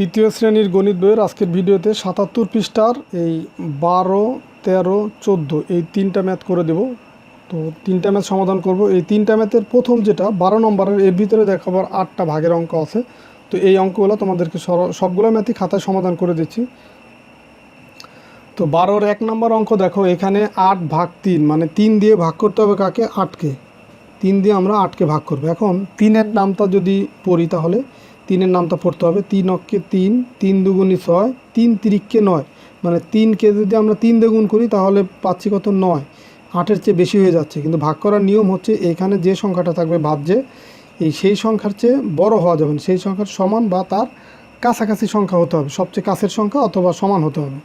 তৃতীয় শ্রেণীর গণিত বইয়ের আজকের ভিডিওতে ৭৭ পৃষ্ঠার এই ১২, ১৩, ১৪ এই তিনটা ম্যাথ করে দেব। তো তিনটা ম্যাথ সমাধান করব। এই তিনটা ম্যাথের প্রথম যেটা ১২ নম্বরের, এর ভিতরে দেখাবার ৮টা ভাগের অঙ্ক আছে। তো এই অঙ্কগুলো তোমাদেরকে সবগুলো ম্যাথই খাতায় সমাধান করে দিচ্ছি। তো ১২-র ১ নম্বর অঙ্ক দেখো, এখানে ৮ ভাগ ৩, মানে ৩ দিয়ে ভাগ করতে হবে কাকে? ৮কে। ৩ দিয়ে আমরা 8কে ভাগ করবো। এখন 3-এর নামটা যদি পড়ি তাহলে 3-এর নামটা পড়তে হবে 3 অক্ষে 3, 3 দুগুণে 6, 3 তিরিককে 9, মানে 3কে যদি আমরা 3 দিয়ে গুণ করি তাহলে পাচ্ছি কত? 9। 8-এর চেয়ে বেশি হয়ে যাচ্ছে, কিন্তু ভাগ করার নিয়ম হচ্ছে এখানে যে সংখ্যাটা থাকবে ভাজ্যে, সেই সংখ্যার চেয়ে বড় হওয়া যাবে না, সেই সংখ্যার সমান বা তার কাছাকাছি সংখ্যা হতে হবে, সবচেয়ে কাছের সংখ্যা অথবা সমান হতে হবে।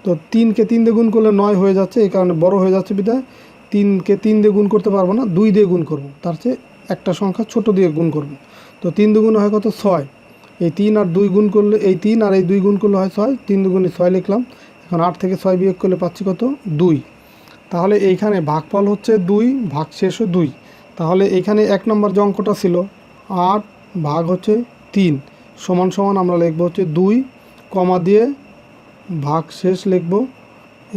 তো 3কে 3 দিয়ে গুণ করলে 9 হয়ে যাচ্ছে, এই কারণে বড় হয়ে যাচ্ছে বিধায় 3কে 3 দিয়ে গুণ করতে পারবো না, 2 দিয়ে গুণ করব, তার চেয়ে একটা সংখ্যা ছোট দিয়ে গুণ করব। তো 3 দুগুণে হয় কত? 6। এই 3 আর 2 গুণ করলে, এই 3 আর এই 2 গুণ করলে হয় 6, 3 দুগুণে 6 লিখলাম। এখন 8 থেকে 6 বিয়োগ করলে পাচ্ছি কত? 2। তাহলে এইখানে ভাগফল হচ্ছে 2, ভাগশেষও 2। তাহলে এইখানে 1 নম্বর যে অঙ্কটা ছিল 8 ভাগ হচ্ছে 3 সমান সমান আমরা লিখব হচ্ছে 2, কমা দিয়ে ভাগশেষ লিখব।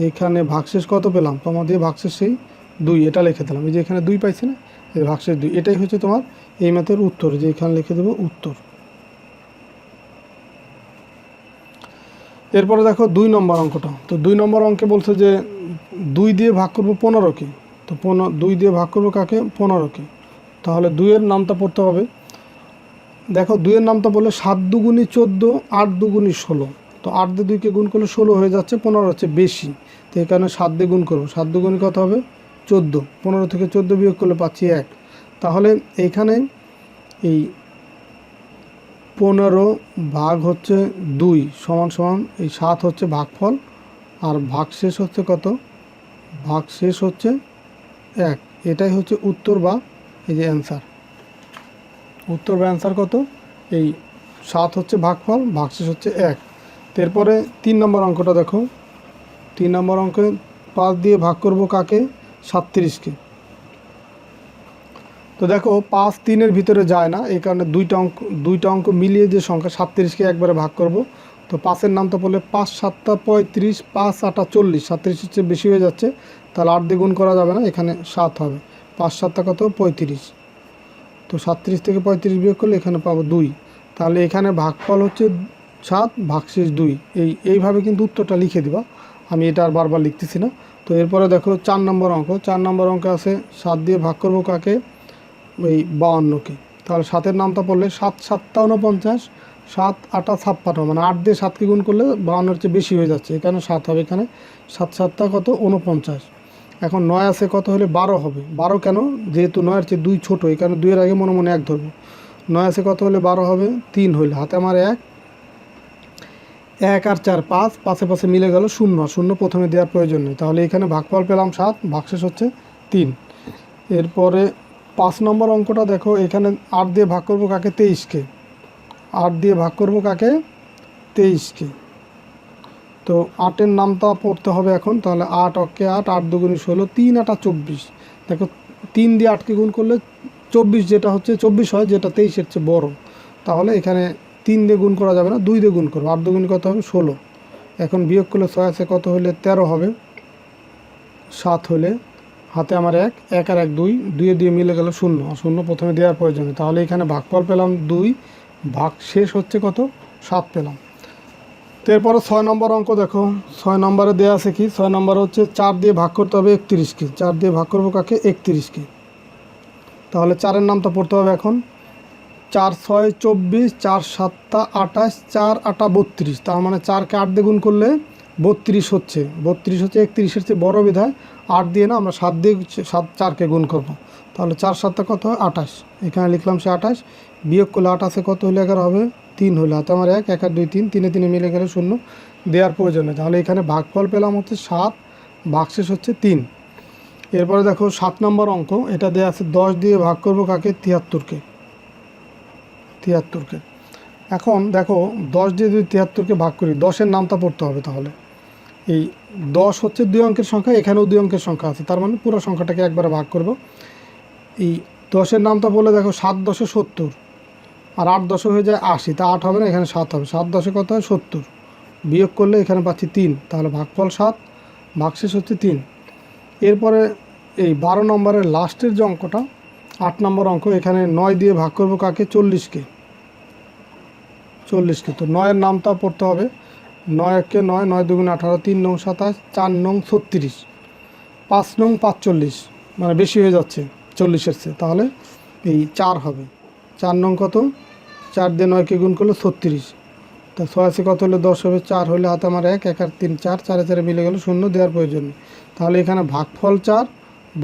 এখানে ভাগশেষ কত পেলাম? কমা দিয়ে ভাগশেষ সেই 2, এটা লিখে দিলাম। এই যে এখানে 2 পাইছি না, এই ভাগশেষ 2, এটাই হচ্ছে তোমার এই ম্যাথের উত্তর, যে এখানে লিখে দেবো উত্তর। এরপরে দেখো 2 নম্বর অঙ্কটা। তো 2 নম্বর অঙ্কে বলছে যে 2 দিয়ে ভাগ করবো 15কে। তো 2 দিয়ে ভাগ করবো কাকে? 15কে। তাহলে 2-এর নামটা পড়তে হবে। দেখো 2-এর নামটা বললে 7 দুগুণে 14, 8 দুগুণে 16। তো 8 দিয়ে 2কে গুণ করলে 16 হয়ে যাচ্ছে, 15 হচ্ছে বেশি, তো এই কারণে 7 দিয়ে গুণ করবো। 7 দুগুণে কত হবে? 14। 15 থেকে 14 বিয়োগ করলে পাচ্ছি 1। তাহলে এইখানে এই 15 ভাগ হচ্ছে 2 সমান সমান এই 7 হচ্ছে ভাগফল, আর ভাগশেষ হচ্ছে কত? ভাগশেষ হচ্ছে 1। এটাই হচ্ছে উত্তর বা এই যে অ্যান্সার। উত্তর বা অ্যান্সার কত? এই 7 হচ্ছে ভাগফল, ভাগশেষ হচ্ছে 1। এরপরে 3 নম্বর অঙ্কটা দেখো। 3 নম্বর অঙ্কে 5 দিয়ে ভাগ করব কাকে? 37কে। তো দেখো 5 3-এর ভিতরে যায় না, এই কারণে দুইটা অঙ্ক মিলিয়ে যে সংখ্যা 37কে একবারে ভাগ করব। তো 5-এর নামটা বললে 5 7 35, 5 8 40, 37-এর চেয়ে বেশি হয়ে যাচ্ছে, তাহলে 8 দিয়ে গুণ করা যাবে না, এখানে 7 হবে। 5 7 কত? 35। তো 37 থেকে 35 বিয়োগ করলে এখানে পাবো 2। তাহলে এখানে ভাগফল হচ্ছে 7, ভাগশেষ 2। এইভাবে কিন্তু উত্তরটা লিখে দিবা, আমি এটা আর বারবার লিখতেছি না। তো এরপরে দেখো 4 নম্বর অঙ্ক। 4 নম্বর অঙ্কে আছে 7 দিয়ে ভাগ করব কাকে? এই 52কে। তাহলে 7-এর নামটা পড়লে 7 7 49, 7 8 56, মানে 8 দিয়ে 7কে গুণ করলে 52-এর চেয়ে বেশি হয়ে যাচ্ছে, এখানে 7 হবে। এখানে 7 7 কত? 49। এখন 9 আছে, কত হলে 12 হবে? 12 কেন? যেহেতু 9-এর চেয়ে 2 ছোটো, এই কারণে 2-এর আগে মনে মনে 1 ধরবো। 9 আছে, কত হলে 12 হবে? 3 হইলে হাতে আমার 1, 1 আর 4 5, পাশে পাশে মিলে গেল 0, 0 প্রথমে দেওয়ার প্রয়োজন নেই। তাহলে এখানে ভাগফল পেলাম 7, ভাগশেষ হচ্ছে 3। এরপরে 5 নম্বর অঙ্কটা দেখো, এখানে 8 দিয়ে ভাগ করব কাকে? 23কে। 8 দিয়ে ভাগ করব কাকে? 23কে। তো 8-এর নামটা পড়তে হবে এখন। তাহলে 8 অক্ষে 8, 8 দুগুণে 16, 3 8 24। দেখো 3 দিয়ে 8কে গুণ করলে 24, যেটা হচ্ছে 24 হয়, যেটা 23-এর চেয়ে বড়। তাহলে এখানে 3 দিয়ে গুণ করা যাবে না, 2 দিয়ে গুণ করবো। 8 দুগুণে কত হবে? 16। এখন বিয়োগ করলে 6 আছে, কত হলে 13 হবে। 7 হলে হাতে আমার 1, 1 আর 1 2, 2 দিয়ে মিলে গেল 0, 0 প্রথমে দেওয়ার প্রয়োজনে। তাহলে এখানে ভাগফল পেলাম 2, ভাগ শেষ হচ্ছে কত? 7 পেলাম। তো এরপরে 6 নম্বর অঙ্ক দেখো। 6 নম্বরে দেওয়া আছে কি? 6 নম্বরে হচ্ছে 4 দিয়ে ভাগ করতে হবে 31কে। 4 দিয়ে ভাগ করবো কাকে? 31কে। তাহলে 4-এর নামটা পড়তে হবে এখন। 4 6 24, 4 7 28, 4 8 32। তার মানে 4কে 8 দিয়ে গুণ করলে 32 হচ্ছে। 32 হচ্ছে 31-এর চেয়ে বড় বিধায় 8 দিয়ে না, আমরা 7 দিয়ে 4কে গুণ করব। তাহলে 4 7 কত হয়? 28। এখানে লিখলাম সে 28। বিয়োগ করলে 8 আছে, কত হলে 11 হবে? 3 হলে হাতে আমার 1, 1 আর 2 3, 3 3 মিলে গেলে 0 দেওয়ার প্রয়োজনে। তাহলে এখানে ভাগফল পেলাম হচ্ছে 7, ভাগশেষ হচ্ছে 3। এরপরে দেখো 7 নম্বর অঙ্ক। এটা দেওয়া আছে 10 দিয়ে ভাগ করব কাকে? 73কে। 73কে। এখন দেখো 10 দিয়ে যদি 73কে ভাগ করি, 10-এর নামটা পড়তে হবে। তাহলে এই 10 হচ্ছে 2 অঙ্কের সংখ্যা, এখানেও 2 অঙ্কের সংখ্যা আছে, তার মানে পুরো সংখ্যাটাকে একবারে ভাগ করব। এই 10-এর নামটা বলে দেখো 7 10 70, আর 8 10 হয়ে যায় 80, তা 8 হবে না, এখানে 7 হবে। 7 10 কত হয় 70, বিয়োগ করলে এখানে পাচ্ছি 3, তাহলে ভাগফল 7, ভাগশেষ হচ্ছে 3। এরপরে এই 12 নম্বরের লাস্টের যে অঙ্কটা 8 নম্বর অঙ্ক, এখানে 9 দিয়ে ভাগ করব কাকে, 40কে। তো 9-এর নামটা পড়তে হবে। 9 একে 9, 9 দুগুণে 18, 3 নং 27, 4 নং 36, 5 নং 45, মানে বেশি হয়ে যাচ্ছে 40-এর চেয়ে, তাহলে এই 4 হবে। 4 নং কত, 4 দিয়ে 9কে গুণ করলে 36, তা 6 আছে কত হলে 10 হবে, 4 হলে হাতে আমার 1, 1 আর 3 4, 4 4 মিলে গেল, শূন্য দেওয়ার প্রয়োজন নেই। তাহলে এখানে ভাগফল 4,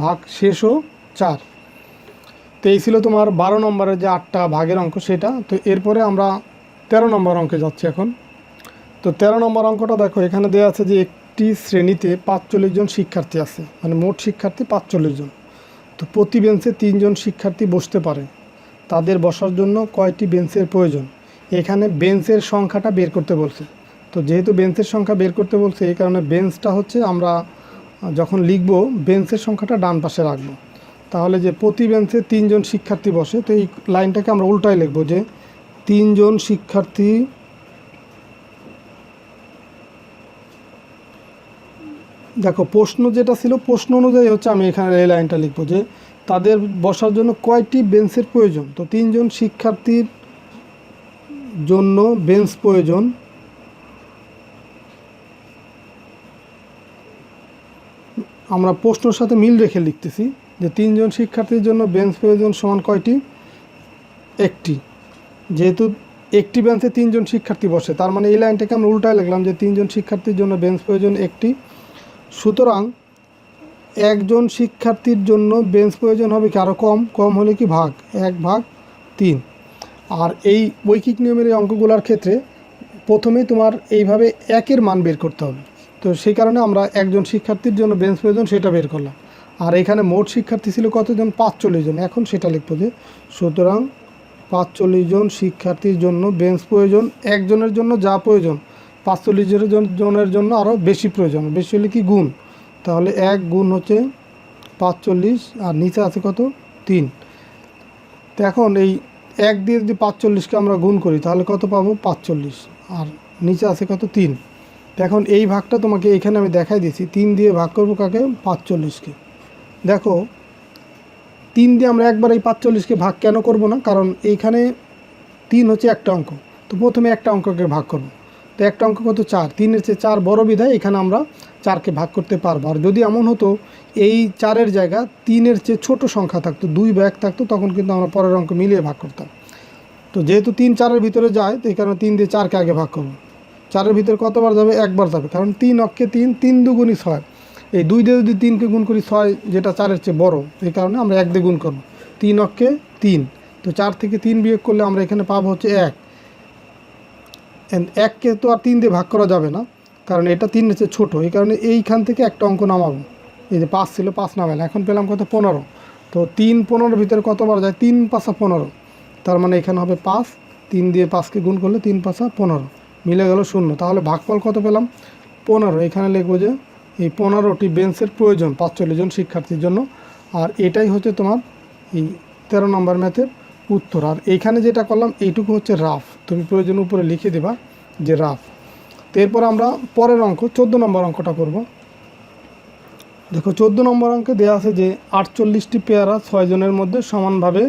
ভাগ শেষও 4। তো এই ছিল তোমার 12 নম্বরের যে 8টা ভাগের অঙ্ক সেটা। তো এরপরে আমরা 13 নম্বর অঙ্কে যাচ্ছি এখন। তো 13 নম্বর অঙ্কটা দেখো, এখানে দেওয়া আছে যে একটি শ্রেণীতে 45 জন শিক্ষার্থী আছে, মানে মোট শিক্ষার্থী 45 জন। তো প্রতি বেঞ্চে 3 জন শিক্ষার্থী বসতে পারে, তাদের বসার জন্য কয়টি বেঞ্চের প্রয়োজন? এখানে বেঞ্চের সংখ্যাটা বের করতে বলছে। তো যেহেতু বেঞ্চের সংখ্যা বের করতে বলছে, এই কারণে বেঞ্চটা হচ্ছে আমরা যখন লিখব বেঞ্চের সংখ্যাটা ডান পাশে রাখবো। তাহলে যে প্রতি বেঞ্চে 3 জন শিক্ষার্থী বসে, তো এই লাইনটাকে আমরা উল্টায় লিখবো যে 3 জন শিক্ষার্থী দেখো প্রশ্ন যেটা ছিল, প্রশ্ন অনুযায়ী হচ্ছে আমি এখানে এই লাইনটা লিখবো যে তাদের বসার জন্য কয়টি বেঞ্চের প্রয়োজন। তো 3 জন শিক্ষার্থীর জন্য বেঞ্চ প্রয়োজন, আমরা প্রশ্নের সাথে মিল রেখে লিখতেছি যে 3 জন শিক্ষার্থীর জন্য বেঞ্চ প্রয়োজন সমান কয়টি, একটি। যেহেতু একটি বেঞ্চে 3 জন শিক্ষার্থী বসে, তার মানে এই লাইনটাকে আমরা উল্টায় লিখলাম যে 3 জন শিক্ষার্থীর জন্য বেঞ্চ প্রয়োজন একটি। সুতরাং একজন শিক্ষার্থীর জন্য বেঞ্চ প্রয়োজন হবে কি, আরও কম হলে কি ভাগ, 1/3। আর এই বৈকিক নিয়মের এই অঙ্কগুলোর ক্ষেত্রে প্রথমেই তোমার এইভাবে 1-এর মান বের করতে হবে। তো সেই কারণে আমরা একজন শিক্ষার্থীর জন্য বেঞ্চ প্রয়োজন সেটা বের করলাম। আর এখানে মোট শিক্ষার্থী ছিল কতজন, 45 জন। এখন সেটা লিখবো যে সুতরাং 45 জন শিক্ষার্থীর জন্য বেঞ্চ প্রয়োজন, একজনের জন্য যা প্রয়োজন 45 জনের জন্য আরও বেশি প্রয়োজন, বেশি হলে কি গুণ, তাহলে 1 গুণ হচ্ছে 45, আর নিচে আছে কত 3। তো এখন এই 1 দিয়ে যদি 45কে আমরা গুণ করি তাহলে কত পাবো 45, আর নিচে আছে কত 3। তো এখন এই ভাগটা তোমাকে এইখানে আমি দেখাই দিয়েছি, 3 দিয়ে ভাগ করবো কাকে, 45কে। দেখো 3 দিয়ে আমরা একবার এই 45কে ভাগ কেন করব না, কারণ এইখানে 3 হচ্ছে একটা অঙ্ক, তো প্রথমে একটা অঙ্ককে ভাগ করব। তো একটা অঙ্ক কত 4, 3-এর চেয়ে 4 বড় বিধায় এখানে আমরা 4কে ভাগ করতে পারবো। আর যদি এমন হতো এই 4-এর জায়গা 3-এর চেয়ে ছোট সংখ্যা থাকতো, 2 বা 1 থাকতো, তখন কিন্তু আমরা পরের অঙ্ক মিলিয়ে ভাগ করতাম। তো যেহেতু 3 4-এর ভিতরে যায়, তো এই কারণে 3 দিয়ে 4কে আগে ভাগ করবো। 4-এর ভিতরে কতবার যাবে, একবার যাবে, কারণ 3 অক্ষে 3, 3 দুগুণই 6। এই 2 দিয়ে যদি 3কে গুণ করি 6, যেটা 4-এর চেয়ে বড়, এই কারণে আমরা 1 দিয়ে গুণ করবো। 3 অক্ষে 3, তো 4 থেকে 3 বিয়োগ করলে আমরা এখানে পাবো হচ্ছে 1। 1কে তো আর 3 দিয়ে ভাগ করা যাবে না, কারণ এটা 3-এর চেয়ে ছোটো, এই কারণে এইখান থেকে একটা অঙ্ক নামাবো। এই যে 5 ছিল, 5 নামালে এখন পেলাম কত 15। তো 3 15-এর ভিতরে কতবার যায়, 3 5 15, তার মানে এখানে হবে 5। 3 দিয়ে 5কে গুণ করলে 3 5 15, মিলে গেল 0। তাহলে ভাগফল কত পেলাম 15। এখানে লিখবো যে এই 15টি বেঞ্চের প্রয়োজন 45 জন শিক্ষার্থীর জন্য। আর এটাই হচ্ছে তোমার এই 13 নম্বর ম্যাথের উত্তর। আর এইখানে যেটা করলাম এইটুকু হচ্ছে রাফ, তুমি প্রয়োজন উপরে লিখে দেবা যে রাফ। তো এরপর আমরা পরের অঙ্ক 14 নম্বর অঙ্কটা করব। দেখো 14 নম্বর অঙ্কে দেওয়া আছে যে 48টি পেয়ারা 6 জনের মধ্যে সমানভাবে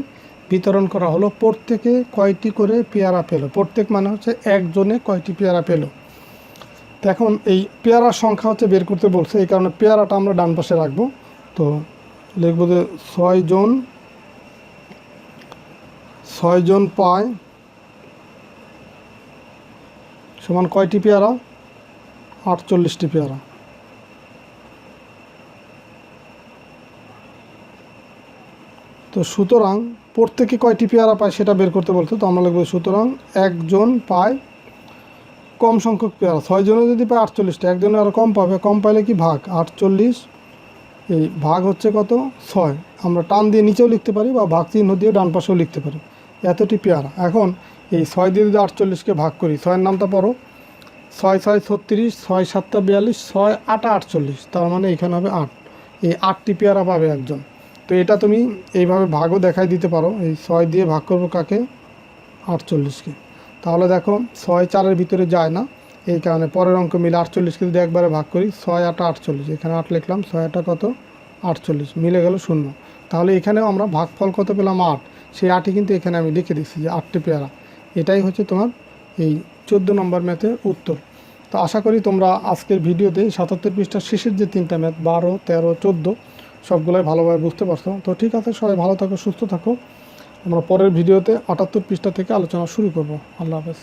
বিতরণ করা হলো, প্রত্যেকে কয়টি করে পেয়ারা পেল। প্রত্যেক মানে হচ্ছে একজনে কয়টি পেয়ারা পেল। তো এখন এই পেয়ারার সংখ্যা হচ্ছে বের করতে বলছে, এই কারণে পেয়ারাটা আমরা ডান পাশে রাখবো। তো লিখবো যে 6 জন পায় সমান কয়টি পেয়ারা, 48টি পেয়ারা। তো সুতরাং প্রত্যেকে কয়টি পেয়ারা পায় সেটা বের করতে বলতো। তো আমরা লিখবো সুতরাং একজন পায় কম সংখ্যক পেয়ারা। 6 জনে যদি পায় 48টা, একজনে আরও কম পাবে, কম পাইলে কি ভাগ 48, এই ভাগ হচ্ছে কত 6। আমরা টান দিয়ে নিচেও লিখতে পারি বা ভাগ চিহ্ন দিয়ে ডান পাশেও লিখতে পারি, এতটি পেয়ারা। এখন এই 6 দিয়ে যদি 48কে ভাগ করি, 6-এর নামটা পড়ো, 6 6 36, 6 7 42, 6 8 48, তার মানে এখানে হবে 8। এই 8টি পেয়ারা পাবে একজন। তো এটা তুমি এইভাবে ভাগও দেখাই দিতে পারো। এই 6 দিয়ে ভাগ করবো কাকে, 48কে। তাহলে দেখো 6 4-এর ভিতরে যায় না, এই কারণে পরের অঙ্ক মিলে 48কে যদি একবারে ভাগ করি 6 8 48, এখানে 8 লিখলাম, 6 8 কত 48, মিলে গেল 0। তাহলে এখানেও আমরা ভাগফল কত পেলাম 8, সেই 8ই কিন্তু এখানে আমি লিখে দিচ্ছি যে 8টি পেয়ারা। এটাই হচ্ছে তোমার এই 14 নম্বর ম্যাথের উত্তর। তো আশা করি তোমরা আজকের ভিডিওতে 77 পৃষ্ঠার শেষের যে 3টা ম্যাথ 12 13 14 সবগুলোই ভালোভাবে বুঝতে পারছো। তো ঠিক আছে, সবাই ভালো থাকো, সুস্থ থাকো। আমরা পরের ভিডিওতে 78 পৃষ্ঠা থেকে আলোচনা শুরু করব। আল্লাহ হাফেজ।